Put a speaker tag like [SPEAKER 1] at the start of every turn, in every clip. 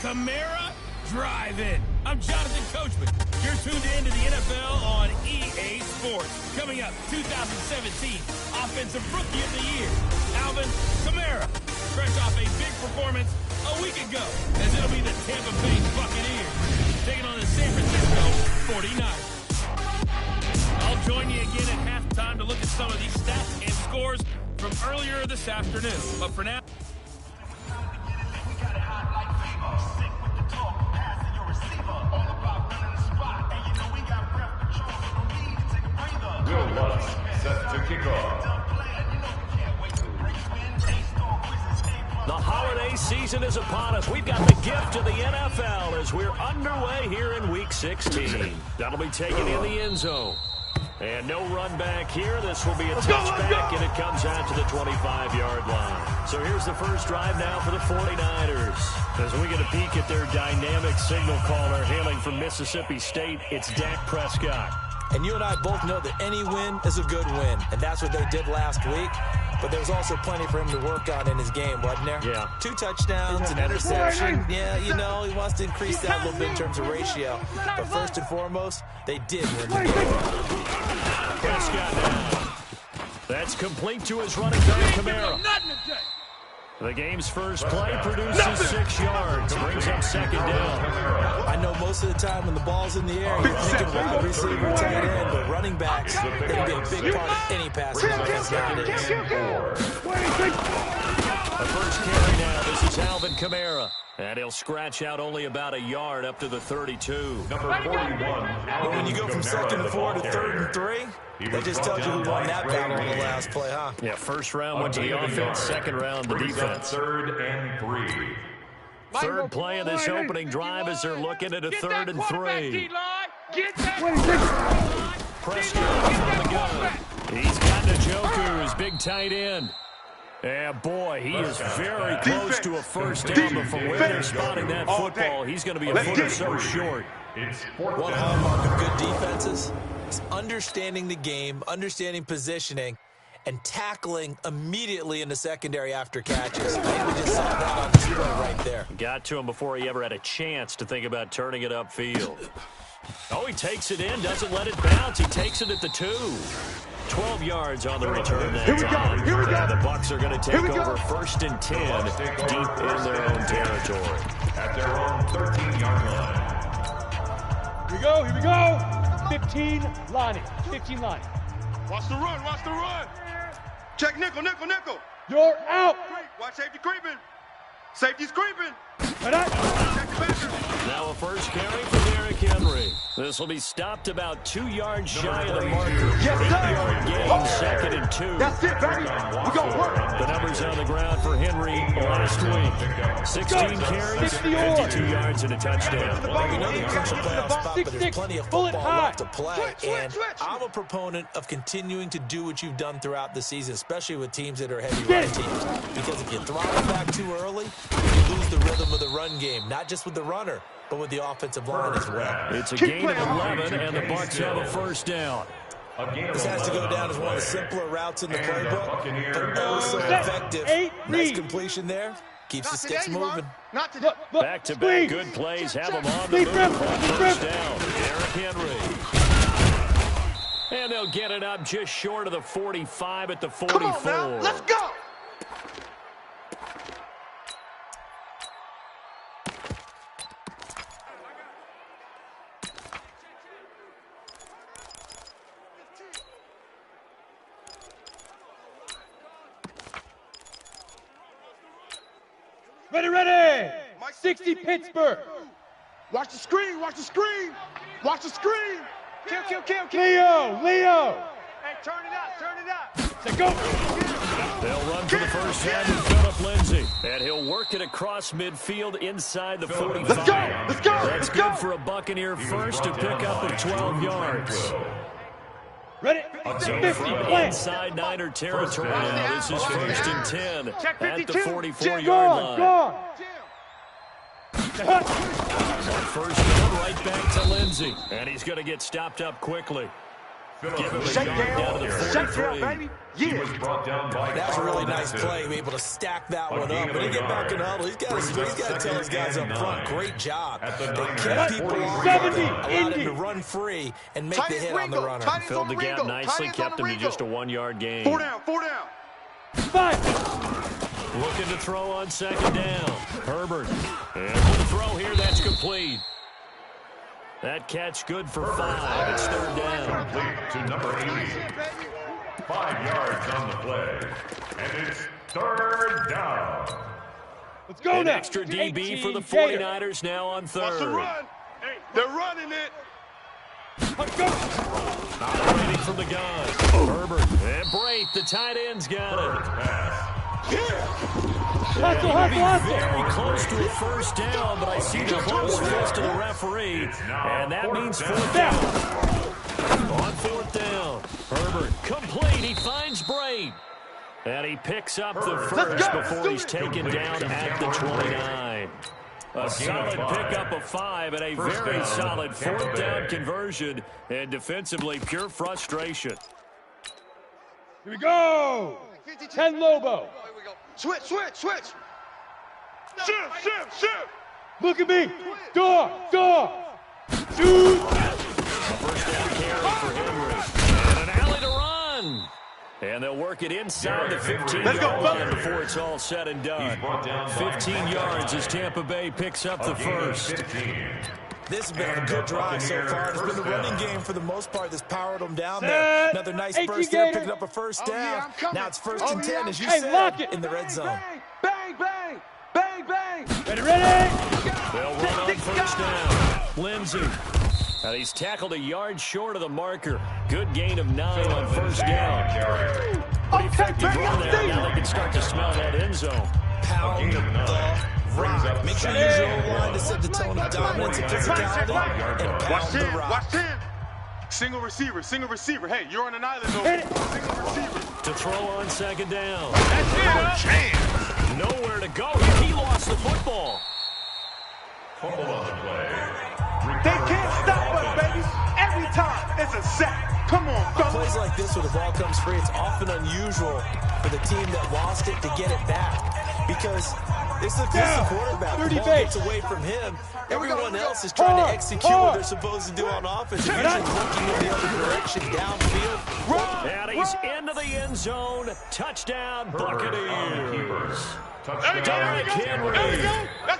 [SPEAKER 1] Kamara Drive-In. I'm Jonathan Coachman. You're tuned in to the NFL on EA Sports. Coming up, 2017 Offensive Rookie of the Year, Alvin Kamara. Fresh off a big performance a week ago, as it'll be the Tampa Bay Buccaneers taking on the San Francisco 49ers. I'll join you again at halftime to look at some of these stats and scores from earlier this afternoon. But for now...
[SPEAKER 2] Will Lutz set to kick off.
[SPEAKER 3] The holiday season is upon us. We've got the gift of the NFL as we're underway here in Week 16. That'll be taken in the end zone. And no run back here. This will be a touchback, and it comes out to the 25-yard line. So here's the first drive now for the 49ers. As we get a peek at their dynamic signal caller hailing from Mississippi State, it's Dak Prescott.
[SPEAKER 4] And you and I both know that any win is a good win, and that's what they did last week. But there was also plenty for him to work on in his game, wasn't there?
[SPEAKER 3] Yeah.
[SPEAKER 4] 2 touchdowns, an interception. Yeah, you know, he wants to increase that a little bit in terms of ratio. But first and foremost, they did win the game.
[SPEAKER 3] Prescott now. That's complete to his running back, Kamara. The game's first play produces 6 yards. Brings up second down.
[SPEAKER 4] I know most of the time when the ball's in the air, you're thinking wide receiver, tight end, but running backs, they can be a big part of any passing offense nowadays.
[SPEAKER 3] The first carry now. This is Alvin Kamara. And he'll scratch out only about a yard up to the 32.
[SPEAKER 2] Number 41.
[SPEAKER 4] But when you go from 2nd and 4 to 3rd and 3, that just tells you who won that battle in the last play, huh?
[SPEAKER 3] Yeah, first round went to the offense, second round the defense.
[SPEAKER 2] 3rd and 3.
[SPEAKER 3] Third play of this opening drive as they're looking at a 3rd and 3. Prescott on the gun. He's got Njoku, his big tight end. And boy, he is very close to a first down, but from where they're spotting that football, he's going to be a foot or so short.
[SPEAKER 4] One hallmark of good defenses is understanding the game, understanding positioning, and tackling immediately in the secondary after catches. I think we just saw that on display right there.
[SPEAKER 3] Got to him before he ever had a chance to think about turning it upfield. Oh, he takes it in, doesn't let it bounce. He takes it at the 2. 12 yards on the return that time.
[SPEAKER 2] Here we go.
[SPEAKER 3] The Bucs are going to take over 1st and 10 deep in their own territory.
[SPEAKER 2] At their own 13-yard line.
[SPEAKER 5] Here we go. 15 lining. 15 lining.
[SPEAKER 6] Watch the run. Check nickel.
[SPEAKER 5] You're out.
[SPEAKER 6] Watch safety creeping. Safety's creeping.
[SPEAKER 5] Check the
[SPEAKER 6] backer.
[SPEAKER 3] Now a first carry for Derrick Henry. This will be stopped about 2 yards shy of the marker. 8-yard gain, 2nd and 2.
[SPEAKER 6] That's it, baby. We gonna work.
[SPEAKER 3] The numbers on the ground for Henry last week. 16 carries, 52 yards, and a touchdown.
[SPEAKER 4] You know they're crucial playoff spot, but there's plenty of football left to play. And I'm a proponent of continuing to do what you've done throughout the season, especially with teams that are heavy run teams. Because if you throttle back too early, you lose the rhythm of the run game, not just with the runner, but with the offensive line as well.
[SPEAKER 3] It's a gain of 11, and the Bucs have a first down.
[SPEAKER 4] This has to go down as one of the simpler routes in the playbook, but also effective. Nice completion there. Keeps the sticks moving.
[SPEAKER 3] Back-to-back good plays have them on the move. First down, Derrick Henry. And they'll get it up just short of the 45 at the 44.
[SPEAKER 6] Come on now, let's go.
[SPEAKER 5] Ready. 60 Pittsburgh.
[SPEAKER 6] Watch the screen. Kill.
[SPEAKER 5] Leo.
[SPEAKER 6] Hey, turn it out.
[SPEAKER 5] Say go.
[SPEAKER 3] They'll run for the first time with Phillip Lindsay. And he'll work it across midfield inside the 45.
[SPEAKER 6] Let's go.
[SPEAKER 3] That's good for a Buccheneer first to pick up at 12 yards.
[SPEAKER 5] Ready.
[SPEAKER 3] So
[SPEAKER 5] 50.
[SPEAKER 3] from
[SPEAKER 5] Play.
[SPEAKER 3] inside Niner territory now, this is 1st and 10 at the 44-yard line.
[SPEAKER 5] Gone.
[SPEAKER 3] First down, right back to Lindsay. And he's going to get stopped up quickly.
[SPEAKER 6] Shake down, baby. Yeah.
[SPEAKER 4] That's a really nice play, able to stack that one up. When he get back in the huddle, he's got to tell his guys up front, great job. They kept people on the allowed him to run free and make the hit on the runner.
[SPEAKER 3] Filled the gap nicely, kept him to just a 1-yard gain.
[SPEAKER 6] 4 down, 4 down.
[SPEAKER 5] 5.
[SPEAKER 3] Looking to throw on second down. Herbert. And the throw here, that's complete. That catch good for 5. It's third down.
[SPEAKER 2] Complete to number 80. 5 yards on the play. And it's third down.
[SPEAKER 5] Let's go
[SPEAKER 3] An
[SPEAKER 5] now.
[SPEAKER 3] extra DB
[SPEAKER 5] 18
[SPEAKER 3] for the
[SPEAKER 5] Gator.
[SPEAKER 3] 49ers now on
[SPEAKER 6] Watch the
[SPEAKER 3] third.
[SPEAKER 6] run. They're running it.
[SPEAKER 5] Let's go.
[SPEAKER 3] Operating from the gun. Herbert. And Brate, the tight end's got it. Very close to a first down, but I see the close fist to the referee, and that means fourth down. On fourth down, Herbert complete. He finds Brate, and he picks up the first before he's taken down at the 29. A solid pickup of 5 and a very solid fourth down conversion, and defensively pure frustration.
[SPEAKER 5] Here we go. 10 Lobo.
[SPEAKER 6] Switch. Shift.
[SPEAKER 5] Look at me. Door. Shoot.
[SPEAKER 3] First down carry for Henry. And an alley to run. And they'll work it inside the 15-yard line before it's all said and done. 15 yards as Tampa Bay picks up the first.
[SPEAKER 4] This has been a good drive so far. It's been the running game for the most part that's powered them down there. Another nice burst there, picking up a first down. Now it's first and 10, as you said, in the red zone.
[SPEAKER 6] Bang.
[SPEAKER 5] Ready.
[SPEAKER 3] They'll run on first down. Lindsey. And he's tackled a yard short of the marker. Good gain of 9 on first down. Pretty effective run there. Now they can start to smell that end zone.
[SPEAKER 4] Pound the rock. Make sure you use your own line to set the tone of dominance and physicality. And pound the rock.
[SPEAKER 6] Watch 10. Single receiver. Hey, you're on an island over. Single receiver.
[SPEAKER 3] To throw on second down.
[SPEAKER 6] That's it.
[SPEAKER 3] Nowhere to go. He lost the football.
[SPEAKER 2] Fumble on the play.
[SPEAKER 6] They can't stop us, baby. Every time it's a sack. Come on, fellas.
[SPEAKER 4] Plays like this where the ball comes free, it's often unusual for the team that lost it to get it back. Because it's the quarterback. The ball gets away from him. Everyone else is trying to execute what they're supposed to do on offense. They're usually looking in the other direction, downfield.
[SPEAKER 3] And he's into the end zone. Touchdown, Buccaneers. Derrick Henry,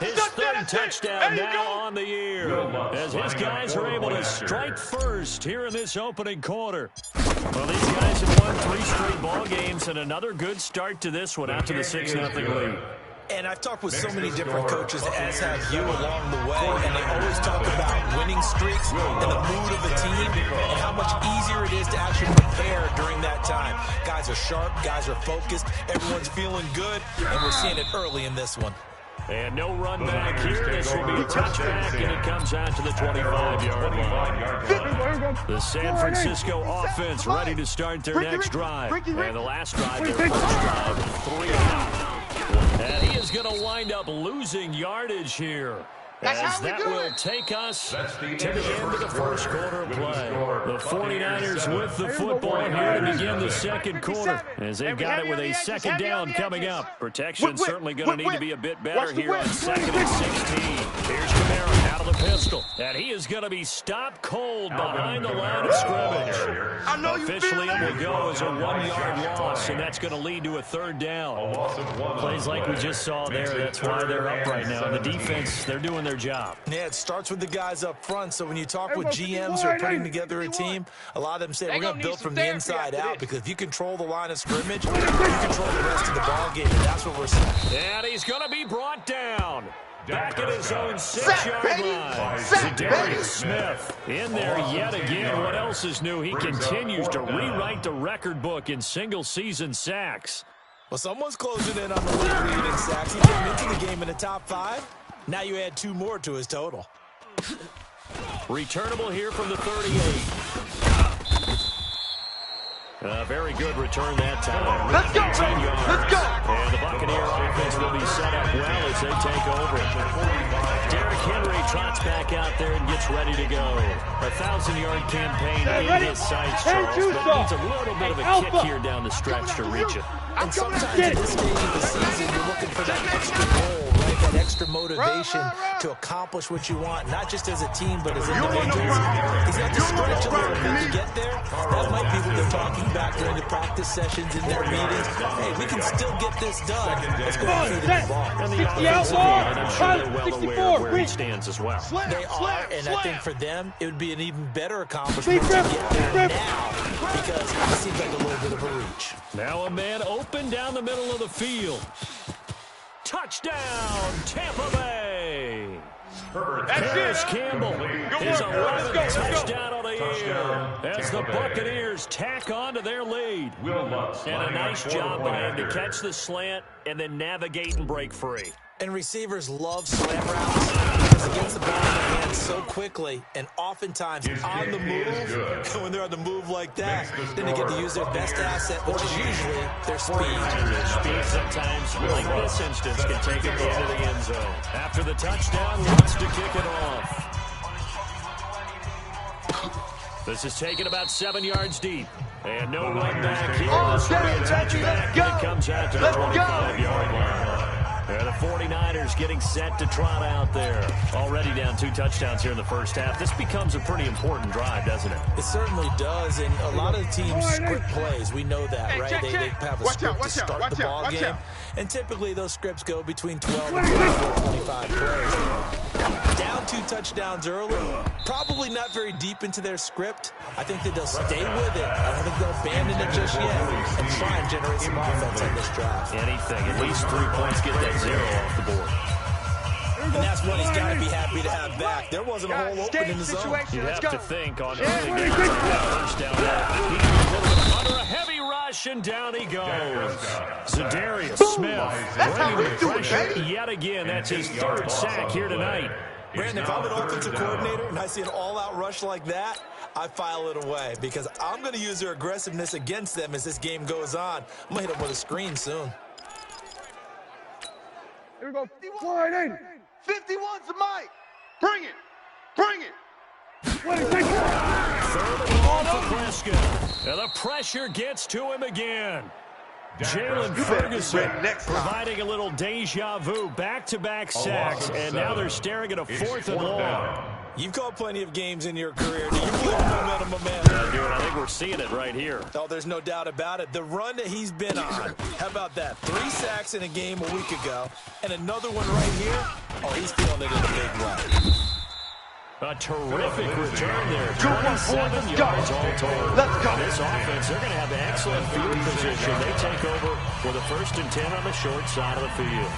[SPEAKER 3] his third touchdown now on the year, as his guys are able to strike first here in this opening quarter. Well, these guys have won 3 straight ball games and another good start to this one after the 6-0 lead.
[SPEAKER 4] And I've talked with so many different coaches, as have you, along the way, and they always talk about winning streaks and the mood of the team and how much easier it is to actually prepare during that time. Guys are sharp, guys are focused, everyone's feeling good, and we're seeing it early in this one.
[SPEAKER 3] And no run back here. This will be a touchback, and it comes out to the 25-yard line. The San Francisco offense ready to start their next drive. And the last drive, their first drive, 3 out. And he is going to wind up losing yardage here. As that will take us to the end of the first quarter of play. The 49ers with the football here to begin the second quarter, as they've got it with a second down coming up. Protection certainly going to need to be a bit better here on 2nd and 16. Here's Kamara out of the pistol, and he is going to be stopped cold behind the line of scrimmage. Officially, it will go as a 1-yard loss, and that's going to lead to a third down. Plays like we just saw there, that's why they're up right now. The defense, they're doing their job.
[SPEAKER 4] Yeah, it starts with the guys up front. So when you talk with GMs who are putting together a team, a lot of them say we're going to build from the inside out, because if you control the line of scrimmage, you control the rest of the ball game, and that's what we're seeing.
[SPEAKER 3] And he's going to be brought down. Back at his own 6-yard line. Zadarius Smith in there yet again. What else is new? He continues to rewrite the record book in single-season sacks.
[SPEAKER 4] Well, someone's closing in on the lead in sacks. He came into the game in the top 5. Now you add 2 more to his total.
[SPEAKER 3] Returnable here from the 38. A very good return that time.
[SPEAKER 6] Let's go,
[SPEAKER 3] baby.
[SPEAKER 6] Let's go.
[SPEAKER 3] And the Buccaneer offense will be set up well as they take over. Derrick Derrick Henry trots back out there and gets ready to go. A 1,000-yard campaign in his sights, Charles, but needs a little bit of a kick here down the stretch to reach it.
[SPEAKER 4] And sometimes at this stage of the season, you're looking for that extra goal, right? That extra motivation to accomplish what you want, not just as a team, but as individuals. He's got to stretch a little bit to get there. That might be what they're talking about during the practice sessions in their meetings. Hey, we can still get this done. Let's go and feed him the ball.
[SPEAKER 3] And the offensive line, I'm sure they're well aware of where he stands as well.
[SPEAKER 4] They are, and I think for them, it would be an even better accomplishment to get there now, because it seems like a little bit of a reach.
[SPEAKER 3] Now a man open down the middle of the field. Touchdown, Tampa Bay. Paris Campbell, his 11th touchdown of the year as the Buccaneers tack on to their lead. And a nice job by him to catch the slant and then navigate and break free.
[SPEAKER 4] And receivers love slant routes because it gets the ball in their hands so quickly and oftentimes on the move. And when they're on the move like that, then they get to use their best asset, which is usually their speed.
[SPEAKER 3] Speed sometimes, like this instance, can take it into the end zone. After the touchdown, wants to kick it off. This is taken about 7 yards deep. And no run back here. This will be a touchback, and it comes out to the 25-yard line. And the 49ers getting set to trot out there. Already down 2 touchdowns here in the first half. This becomes a pretty important drive, doesn't it?
[SPEAKER 4] It certainly does, and a lot of the teams script plays. We know that, right? They have a script to start the ball game, and typically those scripts go between 12 and 25 plays. Down 2 touchdowns early, probably not very deep into their script. I think that they'll stay with it. I don't think they'll abandon it just yet and try and generate some offense on this drive.
[SPEAKER 3] Anything, at least 3 points, get that 0 off the board.
[SPEAKER 4] And that's what he's got to be happy to have back. There wasn't a hole open in the zone.
[SPEAKER 3] You have to think on early downs, first down there. He can be a little bit under a heavy rush, and down he goes. Zadarius Smith bringing pressure yet again. That's his 3rd sack here tonight.
[SPEAKER 4] Brandon, if I'm an offensive coordinator and I see an all-out rush like that, I file it away because I'm going to use their aggressiveness against them as this game goes on. I'm going to hit them with a screen soon.
[SPEAKER 6] Here we go. 51's the mic. Bring it. Bring it.
[SPEAKER 3] 3rd and long for Prescott. And the pressure gets to him again. Jalen Ferguson providing a little deja vu, back-to-back sacks, and now they're staring at a 4th and long.
[SPEAKER 4] You've called plenty of games in your career. Do you believe in momentum, my man?
[SPEAKER 3] Yeah, dude, I think we're seeing it right here.
[SPEAKER 4] Oh, there's no doubt about it. The run that he's been on, how about that? 3 sacks in a game a week ago, and another one right here. Oh, he's feeling it in a big way.
[SPEAKER 3] A terrific return there. 27 yards all told. Let's go. This offense, they're going to have excellent field position. They take over for the 1st and 10 on the short side of the field.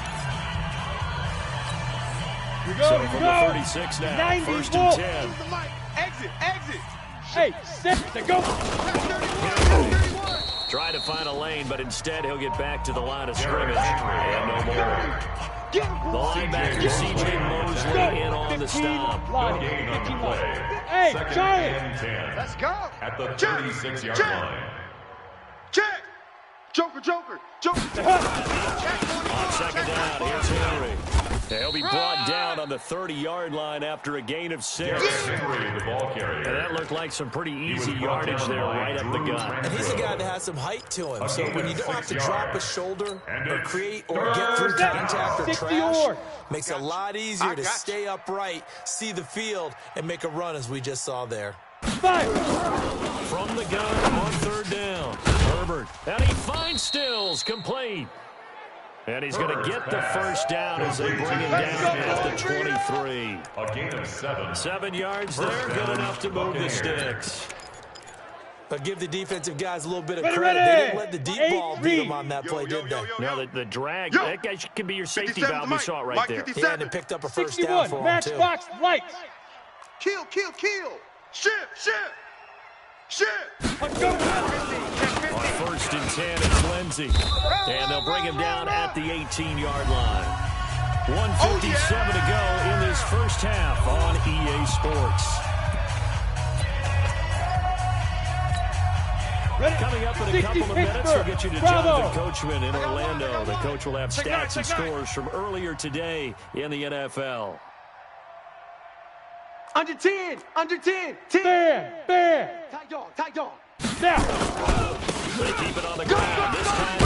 [SPEAKER 3] So from the 36 now, 1st and 10.
[SPEAKER 6] Exit.
[SPEAKER 5] Hey, set to go.
[SPEAKER 3] Trying to find a lane, but instead he'll get back to the line of scrimmage. And no more. The linebacker, C.J. Mosley, in on the stop.
[SPEAKER 5] Hey, Charlie.
[SPEAKER 6] Let's go.
[SPEAKER 2] At the 36-yard line.
[SPEAKER 6] Check. Joker.
[SPEAKER 3] On 2nd down, here's Henry. He'll be brought down on the 30-yard line after a gain of 6.
[SPEAKER 2] Henry, the ball carrier.
[SPEAKER 3] And that looked like some pretty easy yardage there right up the gut.
[SPEAKER 4] And he's a guy that has some height to him. So when you don't have to drop a shoulder or create or get through contact or trash, makes it a lot easier to stay upright, see the field, and make a run as we just saw there.
[SPEAKER 3] From the gun on 3rd down. Herbert. And he finds Stills complete. And he's going to get the 1st down as they bring him down at the 23.
[SPEAKER 2] A gain of 7.
[SPEAKER 3] 7 yards there, good enough to move the sticks.
[SPEAKER 4] But give the defensive guys a little bit of credit. They didn't let the deep ball beat them on that play, did they?
[SPEAKER 3] No, the drag, that guy can be your safety valve. We saw it right there.
[SPEAKER 4] Yeah, and it picked up a 1st down for him, too.
[SPEAKER 5] Matchbox lights.
[SPEAKER 6] Kill. Shift.
[SPEAKER 3] On 1st and 10, it's Lindsey. And they'll bring him down at the 18-yard line. 1:57 to go in this first half on EA Sports. Coming up in a couple of minutes, we'll get you to Jonathan Coachman in Orlando. The coach will have stats and scores from earlier today in the NFL.
[SPEAKER 6] Under 10. Under 10. 10.
[SPEAKER 5] Bam.
[SPEAKER 6] Tight dog. Tight dog.
[SPEAKER 5] Now.
[SPEAKER 3] They keep it on the ground. This time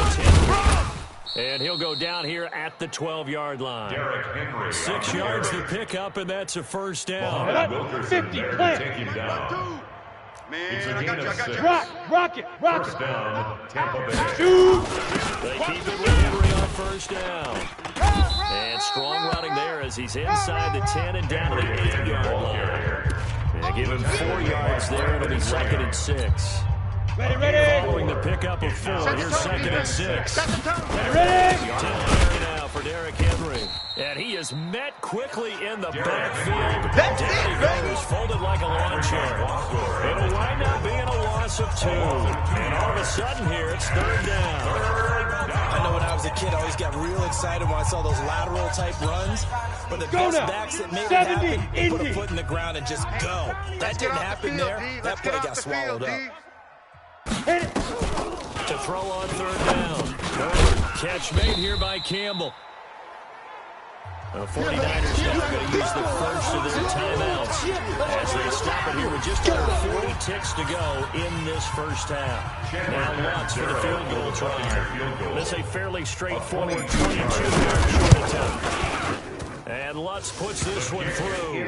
[SPEAKER 3] 10. And he'll go down here at the 12-yard line.
[SPEAKER 2] Derrick Henry.
[SPEAKER 3] 6 yards to pick up, and that's a first down.
[SPEAKER 2] Wilkerson
[SPEAKER 5] 50,
[SPEAKER 2] there to
[SPEAKER 5] plant.
[SPEAKER 2] take him down. It's a gain of 6.
[SPEAKER 5] Rock it.
[SPEAKER 2] First down, Tampa Bay.
[SPEAKER 5] Shoot.
[SPEAKER 3] They keep it with Henry on first down. And strong running there as he's inside the 10 and down to the 8-yard line. They give him 4 yards there. It'll be 2nd and 6.
[SPEAKER 5] Ready.
[SPEAKER 3] Following the pickup of 4, here's 2nd and 6.
[SPEAKER 5] Ready.
[SPEAKER 3] Now for Derrick Henry. And he is met quickly in the backfield.
[SPEAKER 6] That's
[SPEAKER 3] Down
[SPEAKER 6] it,
[SPEAKER 3] he
[SPEAKER 6] baby.
[SPEAKER 3] goes, folded like a lawn chair. It'll wind up being a loss of 2. And all of a sudden here, it's 3rd down.
[SPEAKER 4] I know when I was a kid, I always got real excited when I saw those lateral type runs. But the
[SPEAKER 5] Go
[SPEAKER 4] best
[SPEAKER 5] now.
[SPEAKER 4] backs that made it
[SPEAKER 5] 70,
[SPEAKER 4] happen, they put a
[SPEAKER 5] Indy.
[SPEAKER 4] foot in the ground and just go. That didn't happen there. That play got swallowed up.
[SPEAKER 5] Hit it.
[SPEAKER 3] To throw on 3rd down. Catch made here by Campbell. The 49ers now going to use the first of their timeouts as they stop it here with just over 40 ticks to go in this first half. Now Lutz for the field goal try. This is a fairly straightforward 22-yard short attempt. And Lutz puts this one through.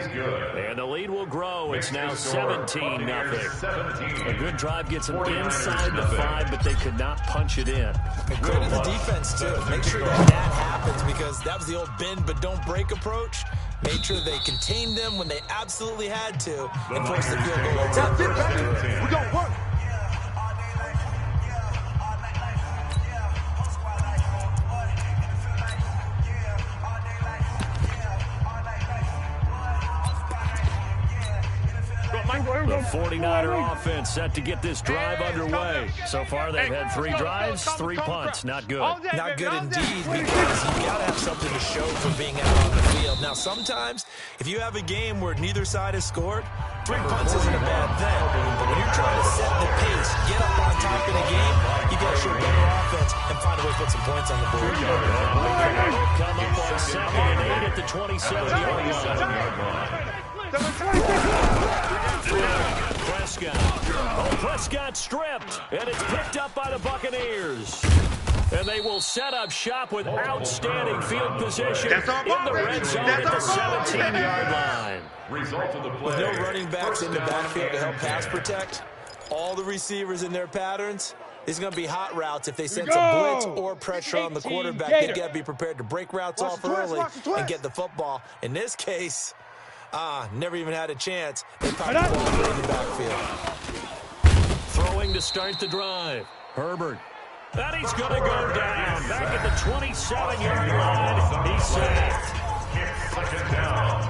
[SPEAKER 3] And the lead will grow. It's now 17-0. A good drive gets them inside the 5, but they could not punch it in.
[SPEAKER 4] And credit the defense, too. Make sure that happens because that was the old bend but don't break approach. Made sure they contained them when they absolutely had to and forced the field goal attempt.
[SPEAKER 6] We're going to work.
[SPEAKER 3] The 49er offense set to get this drive underway. So far, they've had 3 drives, 3 punts. Not good.
[SPEAKER 4] Not good indeed, because you got to have something to show for being out on the field. Now, sometimes, if you have a game where neither side has scored, 3 punts isn't a bad thing. But when you're trying to set the pace, get up on top in a game, you got to show better offense and find a way to put some points on the board.
[SPEAKER 3] Come up on 2nd and 8 at the 27-yard line. Prescott. Oh, Prescott stripped, and it's picked up by the Buccaneers. And they will set up shop with outstanding field position in the red zone at the 17-yard line.
[SPEAKER 4] With no running backs in the backfield to help pass protect, all the receivers in their patterns, these are going to be hot routes. If they sense a blitz or pressure on the quarterback, they got to be prepared to break routes off early and get the football. In this case, never even had a chance. They popped the ball in the backfield.
[SPEAKER 3] Throwing to start the drive. Herbert. And he's going to go down. Back at the 27-yard line. He's sacked.
[SPEAKER 2] 2nd down.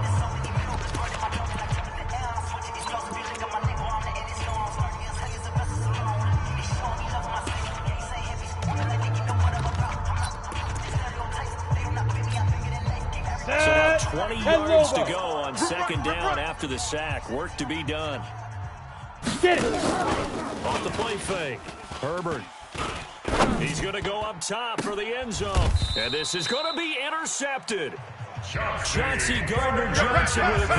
[SPEAKER 3] So about 20 yards to go on 2nd down after the sack. Work to be done.
[SPEAKER 5] Get it.
[SPEAKER 3] Off the play fake. Herbert. He's going to go up top for the end zone. And this is going to be intercepted. Chauncey Gardner-Johnson with a pick.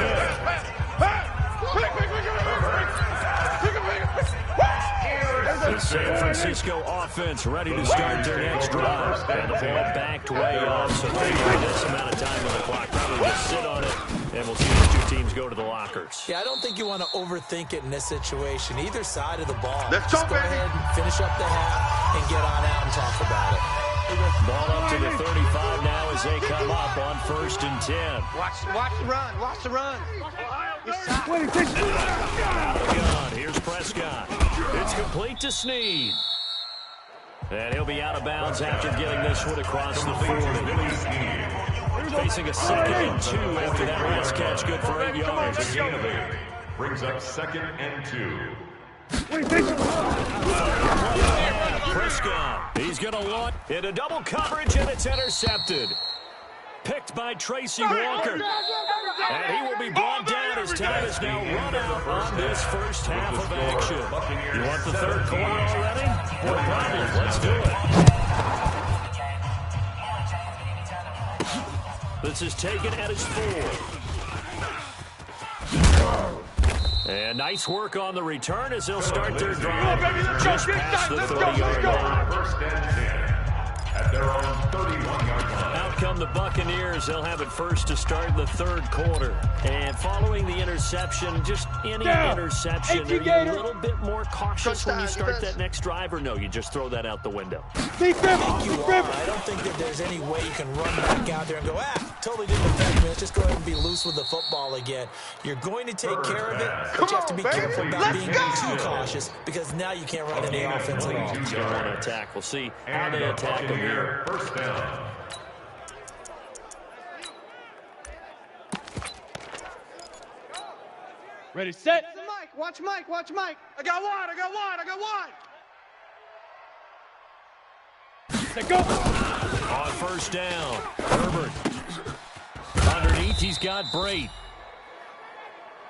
[SPEAKER 3] The San Francisco offense ready to start their next drive. And the ball backed way off, so figuring this amount of time on the clock, probably just sit on it, and we'll see these 2 teams go to the lockers.
[SPEAKER 4] Yeah, I don't think you want to overthink it in this situation. Either side of the ball.
[SPEAKER 6] Let's
[SPEAKER 4] Just
[SPEAKER 6] go,
[SPEAKER 4] go
[SPEAKER 6] baby.
[SPEAKER 4] ahead and finish up the half and get on out and talk about it.
[SPEAKER 3] Ball up to the 35 now as they come up on 1st and 10.
[SPEAKER 6] Watch the run. Watch the run.
[SPEAKER 3] Out of the gun. Here's Prescott. It's complete to Snead. And he'll be out of bounds after getting this one across the 40. Facing a 2nd and 2 after that last catch. Good for 8 yards.
[SPEAKER 2] Brings up 2nd and 2.
[SPEAKER 3] Prescott. He's going to launch into double coverage, and it's intercepted. Picked by Tracy Walker. And he will be brought down as time is now run out on this first half of action. You want the 3rd quarter already? No problem. Let's do it. This is taken at his 4. And nice work on the return as they'll start their drive just past the 30-yard line.
[SPEAKER 2] First and 10 at their own 31-yard line.
[SPEAKER 3] Out come the Buccaneers. They'll have it first to start in the third quarter. And following the interception, just any interception, are you a little bit more cautious when you start that next drive, or no, you just throw that out the window?
[SPEAKER 4] I think you are. I don't think that there's any way you can run back out there and go, totally didn't affect me. Let's just go ahead and be loose with the football again. You're going to take care of it, but you have to be careful about being too cautious because now you can't run any offense at all.
[SPEAKER 3] You don't want to attack. We'll see how they attack them here.
[SPEAKER 2] First down.
[SPEAKER 5] Ready, set.
[SPEAKER 6] Mike, watch Mike, watch Mike. I got one.
[SPEAKER 5] Set, go.
[SPEAKER 3] On first down, Herbert. Underneath, he's got Brate.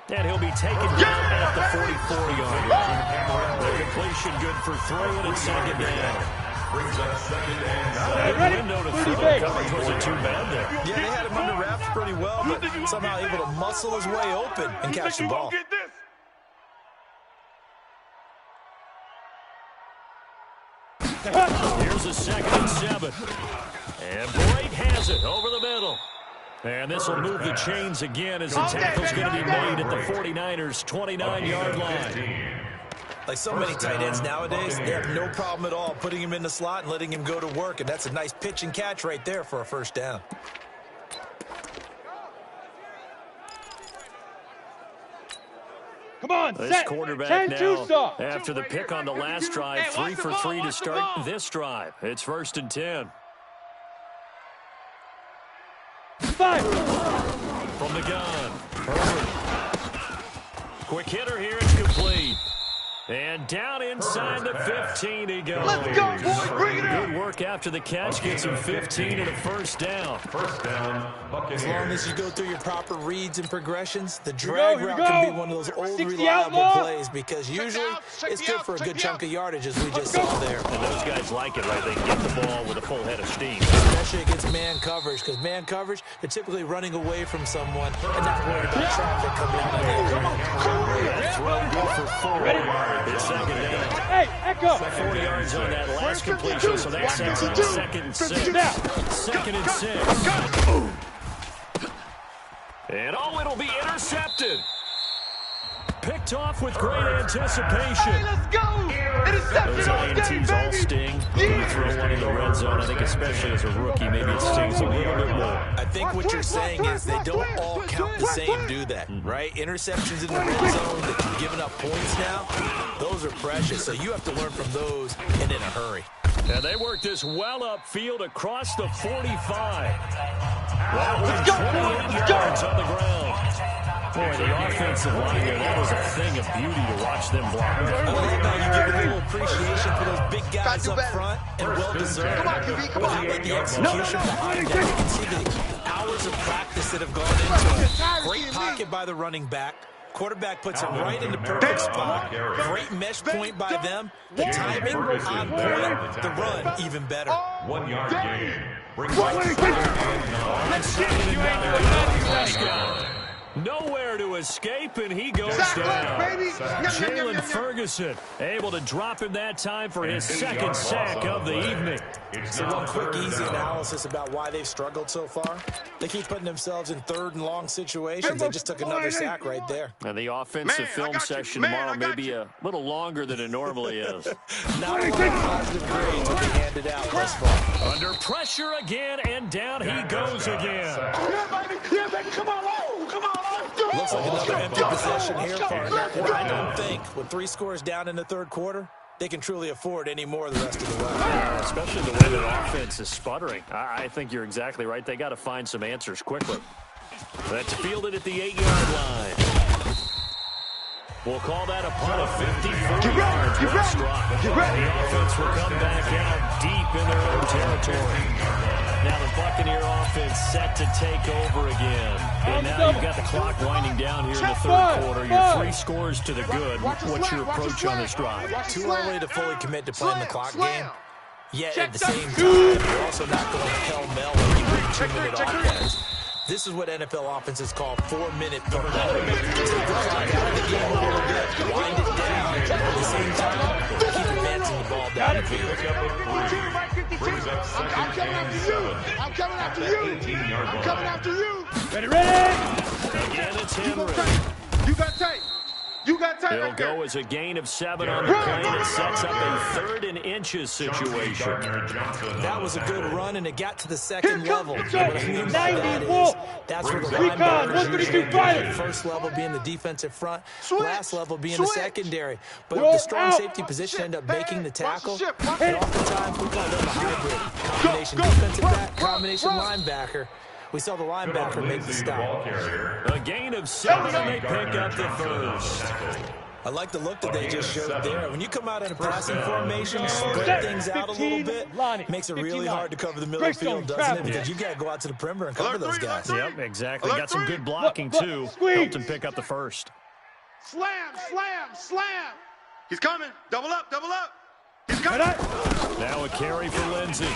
[SPEAKER 3] And he'll be taken down at the 44-yard line. The completion good for 3 and it's second down.
[SPEAKER 2] Brings up second and
[SPEAKER 5] Ready?
[SPEAKER 3] Window to
[SPEAKER 5] 30
[SPEAKER 3] throw.
[SPEAKER 5] base.
[SPEAKER 3] Coverage wasn't too bad there.
[SPEAKER 4] Yeah, they had him under wraps pretty well, but somehow able to muscle his way open and catch the ball.
[SPEAKER 6] Get this.
[SPEAKER 3] Here's a 2nd and 7. And Brate has it over the middle. And this will move the chains again as the tackle's going to be made at the 49ers' 29-yard line.
[SPEAKER 4] Like so many tight ends nowadays, they have no problem at all putting him in the slot and letting him go to work, and that's a nice pitch and catch right there for a first down.
[SPEAKER 5] Come on,
[SPEAKER 3] This
[SPEAKER 5] set.
[SPEAKER 3] quarterback
[SPEAKER 5] 10-2
[SPEAKER 3] now, after the pick on the last drive, 3 for 3 to start this drive. It's 1st and 10.
[SPEAKER 5] 5.
[SPEAKER 3] From the gun, Herbert. Quick hitter here, it's complete. And down inside the 15 he goes.
[SPEAKER 6] Let's go, boy. Bring it up.
[SPEAKER 3] Good work after the catch. Gets him 15 and a first down.
[SPEAKER 2] First down, Buccaneers.
[SPEAKER 4] As long as you go through your proper reads and progressions, the drag
[SPEAKER 5] Here we
[SPEAKER 4] route
[SPEAKER 5] go.
[SPEAKER 4] can be one of those old
[SPEAKER 5] 60
[SPEAKER 4] reliable
[SPEAKER 5] outlaw.
[SPEAKER 4] plays because usually it's good for a good chunk of yardage as we just saw there.
[SPEAKER 3] And those guys like it, right? They can get the ball with a full head of steam.
[SPEAKER 4] Especially against man coverage, because man coverage, they're typically running away from someone and not worried about traffic coming out of there.
[SPEAKER 3] That throw good for 4. It's second down.
[SPEAKER 5] Hey, echo.
[SPEAKER 3] 40 yards on that last completion, so that sets it to 2nd and 6. 2nd and 6. And it'll be intercepted. Picked off with great anticipation.
[SPEAKER 6] Hey, let's go. Interception
[SPEAKER 3] Those
[SPEAKER 6] all day,
[SPEAKER 3] INTs all
[SPEAKER 6] baby.
[SPEAKER 3] sting. When you throw one in the red zone, I think especially as a rookie, maybe it stings a little bit more.
[SPEAKER 4] I think what you're saying is they don't all count the same, do that, right? Interceptions in the red zone that you've given up points now, those are precious. So you have to learn from those and in a hurry.
[SPEAKER 3] And they work this well upfield across the 45. That was 28 yards on the ground. Boy, the offensive line there, that was a thing of beauty to watch them block.
[SPEAKER 4] I love how you give a little appreciation for those big guys up front and well-deserved.
[SPEAKER 6] Come on, QB, come on.
[SPEAKER 4] But the execution behind that, you can see the hours of practice that have gone into it. Great pocket by the running back. Quarterback puts him right in the perfect spot. Great mesh point by them. The timing on point. The run even better.
[SPEAKER 2] 1 yard gain. Brings up second and 9.
[SPEAKER 3] Nowhere to escape, and he goes down. Jalen Ferguson able to drop him that time for his 2nd sack of the evening.
[SPEAKER 4] So one quick, easy analysis about why they've struggled so far. They keep putting themselves in 3rd and long situations. They just took another sack right there.
[SPEAKER 3] And the offensive film session tomorrow may be a little longer than it normally is.
[SPEAKER 4] Not a lot of positive grades will be handed out thus far.
[SPEAKER 3] Under pressure again, and down he goes again.
[SPEAKER 6] Come on.
[SPEAKER 4] Looks like another empty possession here, partner. And I don't think, with 3 scores down in the 3rd quarter, they can truly afford any more the rest of the way.
[SPEAKER 3] Especially the way their offense is sputtering. I think you're exactly right. They got to find some answers quickly. That's fielded at the 8-yard line. We'll call that a punt of 54 yards. The offense will come back out deep in their own territory. Now the Buccaneer offense set to take over again. And now you've got the clock winding down here in the 3rd quarter. You're 3 scores to the good. What's your approach on this drive?
[SPEAKER 4] Too early to fully commit to playing the clock game. Yet at the same time, you're also not going pell-mell when you bring 2-minute offense. This is what NFL offenses call 4-minute football. Take the clock out of the game a little bit, wind it down, at the same time, keep advancing the ball down the field.
[SPEAKER 6] I'm coming after you. I'm coming after you. I'm coming after you.
[SPEAKER 5] Ready.
[SPEAKER 3] Again, it's Henry.
[SPEAKER 6] You got tape. You got tape.
[SPEAKER 3] It'll go as a gain of 7 on the play, and it sets up a 3rd and inches situation.
[SPEAKER 4] That was a good run, and it got to the second level. What I mean by that is, that's where the
[SPEAKER 5] Recon,
[SPEAKER 4] linebackers
[SPEAKER 5] 132
[SPEAKER 4] usually
[SPEAKER 5] fighting.
[SPEAKER 4] the first level being the defensive front,
[SPEAKER 6] Switch.
[SPEAKER 4] last level being
[SPEAKER 6] Switch.
[SPEAKER 4] the secondary. But
[SPEAKER 5] Roll
[SPEAKER 4] the strong
[SPEAKER 5] out.
[SPEAKER 4] safety position end up making the tackle, and oftentimes we call them a hybrid. Combination
[SPEAKER 6] Go,
[SPEAKER 4] defensive
[SPEAKER 6] run,
[SPEAKER 4] back,
[SPEAKER 6] run,
[SPEAKER 4] combination
[SPEAKER 6] run.
[SPEAKER 4] linebacker. We saw the linebacker make the stop.
[SPEAKER 3] A gain of 7, and they pick up the first.
[SPEAKER 4] I like the look that they just showed there. When you come out in a passing formation, spread things out a little bit, makes it really hard to cover the middle of the field, doesn't it? Because you've got to go out to the perimeter and cover those guys.
[SPEAKER 3] Yep, exactly. Got some good blocking, too. Helped him pick up the first.
[SPEAKER 6] Slam. He's coming. Double up. He's coming.
[SPEAKER 3] Now a carry for Lindsey.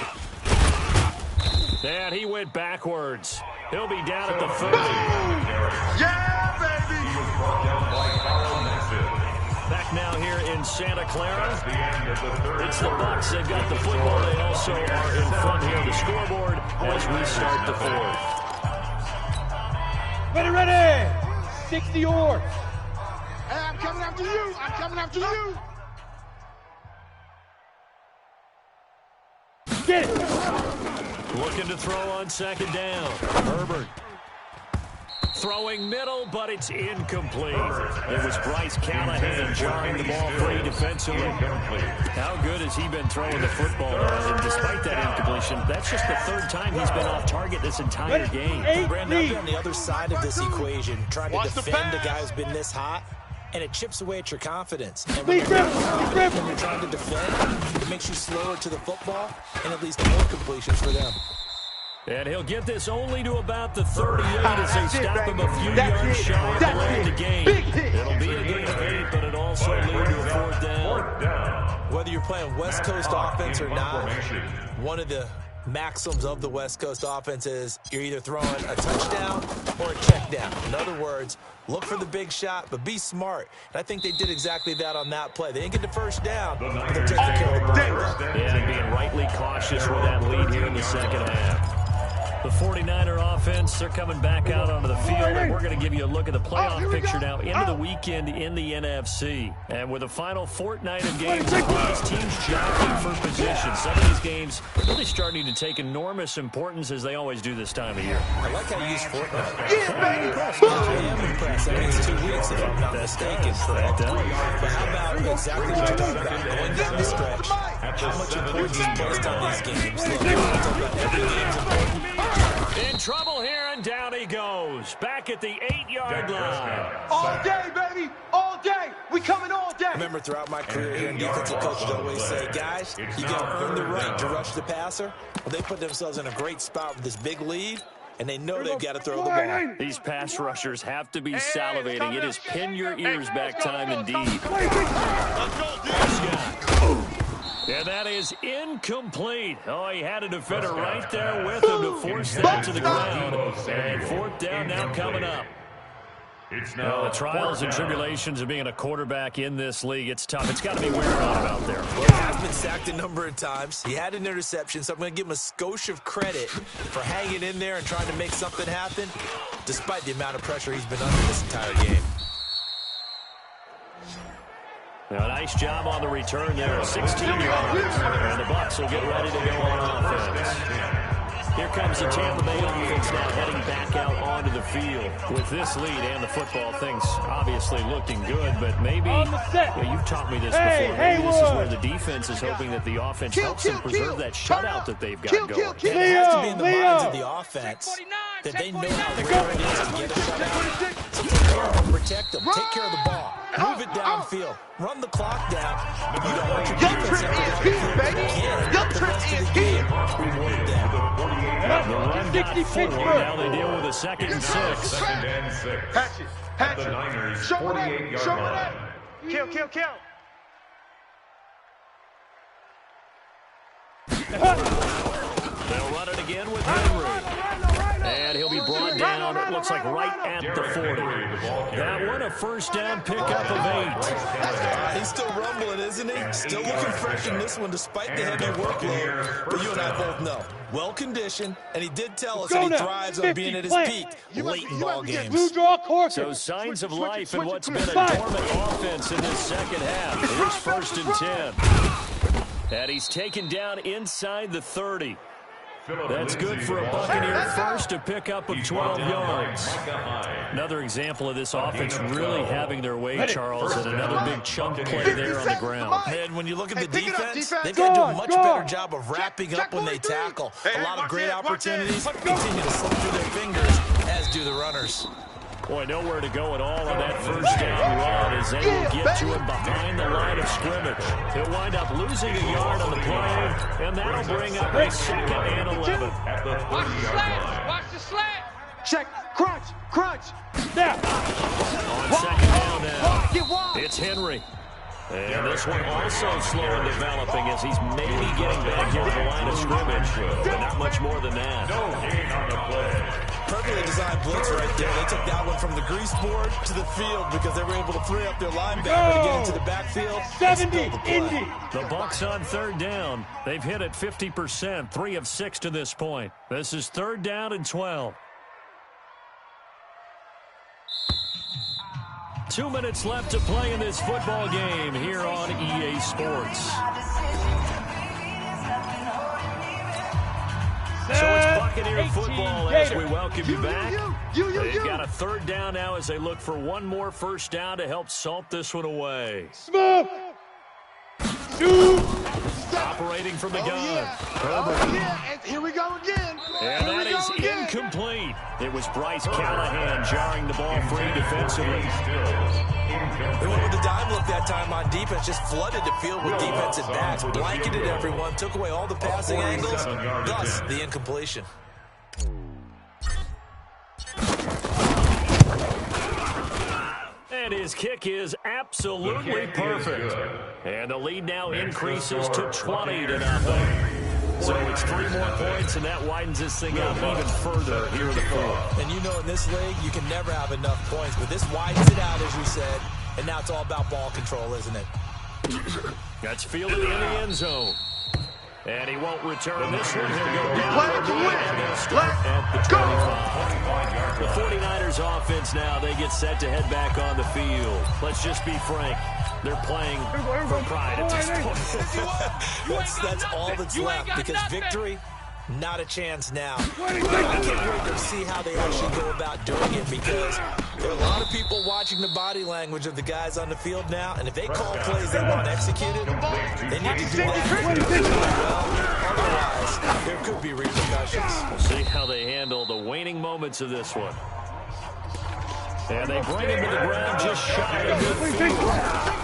[SPEAKER 3] And he went backwards. He'll be down at the 30.
[SPEAKER 6] Yeah, baby.
[SPEAKER 3] Back now here in Santa Clara. It's the Bucs. They've got the football. They also are in front here of the scoreboard as we start the 4th.
[SPEAKER 5] Ready. 60 yards.
[SPEAKER 6] Hey, I'm coming after you.
[SPEAKER 5] Get it.
[SPEAKER 3] Looking to throw on 2nd down. Herbert. Throwing middle, but it's incomplete. It was Bryce Callahan jarring the ball free defensively. How good has he been throwing the football? And despite that incompletion, that's just the 3rd time he's been off target this entire game.
[SPEAKER 4] Brandon, I've been on the other side of this equation, trying to defend a guy who's been this hot, and it chips away at your confidence. And when you're trying to defend, it makes you slower to the football, and it leads to more completions for them.
[SPEAKER 3] And he'll get this only to about the 38 as they stop him a few yards shy of the end of the game. It'll be a gain of 8, but it also leads to a 4th down.
[SPEAKER 4] Whether you're playing West Coast offense or not, one of the maxims of the West Coast offense is you're either throwing a touchdown or a check down. In other words, look for the big shot, but be smart. And I think they did exactly that on that play. They didn't get the first down, but they're taking care of the ball.
[SPEAKER 3] Yeah, and being rightly cautious with that lead here in the second half. The 49er offense, they're coming back out onto the field, and we're going to give you a look at the playoff picture now into the weekend in the NFC. And with the final fortnight of games, these teams jockeying for position. Some of these games really starting to take enormous importance as they always do this time of year.
[SPEAKER 4] I like how you use fortnight.
[SPEAKER 6] Yeah, baby.
[SPEAKER 4] I am impressed. I mean, it's 2 weeks, if I'm not mistaken. But how about exactly what you're talking about? Going down the stretch, how much importance is placed on these games? Look, we're going to talk about every game's important.
[SPEAKER 3] In trouble here, and down he goes. Back at the 8-yard line.
[SPEAKER 6] All day, baby. All day. We coming all day.
[SPEAKER 4] I remember throughout my career here, defensive coaches always say, guys, you got to earn the right to rush the passer. Well, they put themselves in a great spot with this big lead, and they know they've got to throw the ball.
[SPEAKER 3] These pass rushers have to be salivating. It is pin your ears back time indeed. And that is incomplete. Oh, he had a defender right there with him to force that to the ground. And 4th down now coming up. Well, the trials and tribulations of being a quarterback in this league, it's tough. It's got to be wearing on him out there.
[SPEAKER 4] Well, he has been sacked a number of times. He had an interception, so I'm going to give him a skosh of credit for hanging in there and trying to make something happen, despite the amount of pressure he's been under this entire game.
[SPEAKER 3] Now, a nice job on the return there, 16 yards. And the Bucs will get ready to go on offense. Here comes the Tampa Bay offense now heading back out onto the field. With this lead and the football, things obviously looking good, but maybe, you've taught me this before, maybe this is where the defense is hoping that the offense helps them preserve that shutout that they've got going.
[SPEAKER 4] And it has to be in the minds of the offense that they know how rare it is to get a shutout. So take care of them, protect them, take care of the ball, move it downfield, run the clock down. You don't want your defense to have to the rest of the game reward them.
[SPEAKER 3] The run got forward. Now they deal with a 2nd and 6.
[SPEAKER 6] Hatches.
[SPEAKER 2] The Niners' 48-yard line.
[SPEAKER 6] Kill.
[SPEAKER 3] They'll run it again with Henry. And he'll be brought down looks like right at the 40. That one, a first down pickup of 8.
[SPEAKER 4] He's still rumbling, isn't he? Still looking fresh in this one despite the heavy workload. But you and I both know, well-conditioned, and he did tell us that he thrives on being at his peak late in ball games.
[SPEAKER 3] So signs of life in what's been a dormant offense in this second half. Here's first and 10. And he's taken down inside the 30. That's good for a Buccaneer first to pick up of 12 yards. Another example of this offense really having their way, Charles, and another big chunk play there on the ground.
[SPEAKER 4] And when you look at the defense, they've got to do a much better job of wrapping up when they tackle. A lot of great opportunities continue to slip through their fingers, as do the runners.
[SPEAKER 3] Boy, nowhere to go at all on that first down run as they will get to him behind the line of scrimmage. He'll wind up losing a yard on the play, and that'll bring up a second and 11.
[SPEAKER 5] Watch the slant. Watch the slant.
[SPEAKER 6] Check. Crunch. Crunch.
[SPEAKER 5] Snap.
[SPEAKER 3] On second down now, it's Henry. And this one also slow in developing as he's maybe getting back here to the line of scrimmage, but not much more than that.
[SPEAKER 2] No gain on the play.
[SPEAKER 4] Perfectly designed blitz right there. They took that one from the grease board to the field because they were able to free up their linebacker to get into the backfield.
[SPEAKER 5] 70, Indy.
[SPEAKER 3] The Bucs on third down. They've hit it 50%, 3 of 6 to this point. This is third down and 12. 2 minutes left to play in this football game here on EA Sports. So it's Buccaneer football as we welcome you back. They've got a third down now as they look for one more first down to help salt this one away.
[SPEAKER 5] Smoke. Shoot.
[SPEAKER 3] Operating from the gun.
[SPEAKER 6] And here we go again.
[SPEAKER 3] And that is incomplete. It was Bryce Callahan jarring the ball free defensively.
[SPEAKER 4] They went with the dime look that time on defense, just flooded the field with defensive backs, blanketed everyone, took away all the passing angles, thus the incompletion.
[SPEAKER 3] And his kick is absolutely perfect. And the lead now increases to 20-0. So it's 3 more points, and that widens this thing out even further here in the fourth.
[SPEAKER 4] And you know in this league, you can never have enough points, but this widens it out, as you said, and now it's all about ball control, isn't it?
[SPEAKER 3] That's fielded in the end zone. And he won't return this one. He'll go down and they'll start at the 25. The 49ers offense now, they get set to head back on the field. Let's just be frank. They're playing for pride at this point.
[SPEAKER 4] That's all that's left, because victory, not a chance now. I can't wait to see how they actually go about doing it, because there are a lot of people watching the body language of the guys on the field now, and if they call plays they want executed, they need to do that. Otherwise, there could be repercussions.
[SPEAKER 3] We'll see how they handle the waning moments of this one. And they bring him to the ground just shy of midfield.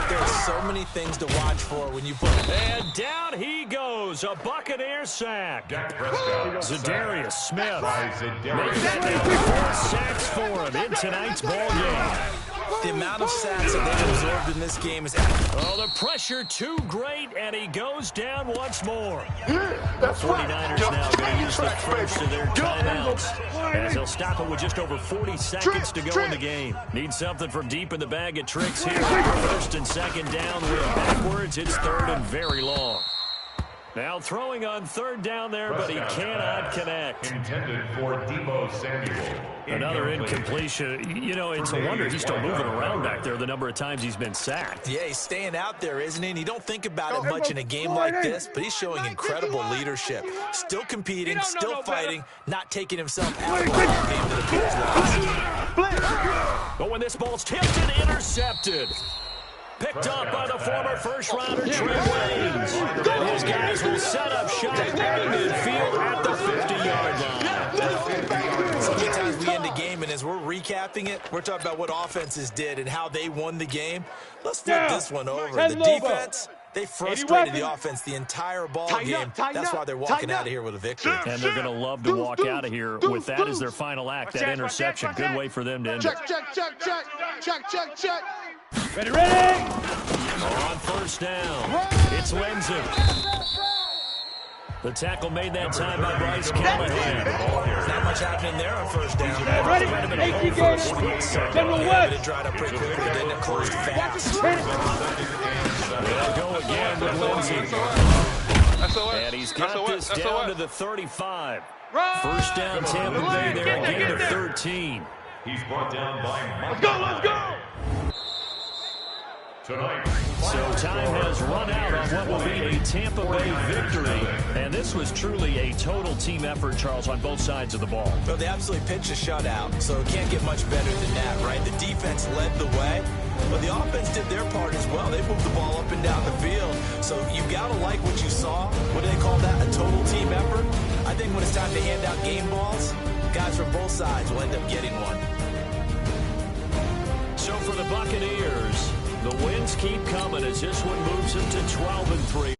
[SPEAKER 4] There are so many things to watch for when you put it.
[SPEAKER 3] And down he goes, a Buccaneer sack. Zadarius Smith makes that 4 sacks for him in tonight's ball game.
[SPEAKER 4] The amount of sacks that they've absorbed in this game is...
[SPEAKER 3] Oh, the pressure too great, and he goes down once more. The 49ers now going to use the first of their timeouts, as they'll stop it with just over 40 seconds to go in the game. Need something from deep in the bag of tricks here. First and second down, we're backwards. It's third and very long. Now throwing on third down there, but he cannot connect.
[SPEAKER 2] Intended for Deebo Samuel.
[SPEAKER 3] Another incompletion. You know, it's a wonder he's still moving around back there the number of times he's been sacked.
[SPEAKER 4] Yeah, he's staying out there, isn't he? And you don't think about it much in a game like this, but he's showing incredible leadership. Still competing, still fighting, not taking himself out of the ball game to the field.
[SPEAKER 3] But when this ball's tipped and intercepted. Picked up by the former first-rounder Trey Waynes. And his guys will set up shop at midfield at the 50-yard line.
[SPEAKER 4] Sometimes we end the game, and as we're recapping it, we're talking about what offenses did and how they won the game. Let's flip this one over. The defense, they frustrated the offense the entire ball game. That's why they're walking out of here with a victory.
[SPEAKER 3] And they're going to love to walk out of here with that as their final act, that interception. Good way for them to end it.
[SPEAKER 6] Check.
[SPEAKER 5] Ready.
[SPEAKER 3] On first down, it's Lenzen. The tackle made that time by Bryce Callahan.
[SPEAKER 4] Not much happening there on first down.
[SPEAKER 5] Ready? 18 games. General West.
[SPEAKER 4] It dried up pretty quickly, didn't it? Closed fast.
[SPEAKER 3] They'll go again with Lindsey. And he's got this down to the 35. First down, Tampa Bay there, again to 13.
[SPEAKER 2] He's brought down by Mike.
[SPEAKER 5] Let's go!
[SPEAKER 2] Tonight.
[SPEAKER 3] So time has run out on what will be a Tampa Bay victory. And this was truly a total team effort, Charles, on both sides of the ball.
[SPEAKER 4] Well, they absolutely pitched a shutout, so it can't get much better than that, right? The defense led the way, but the offense did their part as well. They moved the ball up and down the field. So you got to like what you saw. What do they call that? A total team effort? I think when it's time to hand out game balls, guys from both sides will end up getting one.
[SPEAKER 3] So for the Buccaneers, the wins keep coming as this one moves them to 12-3.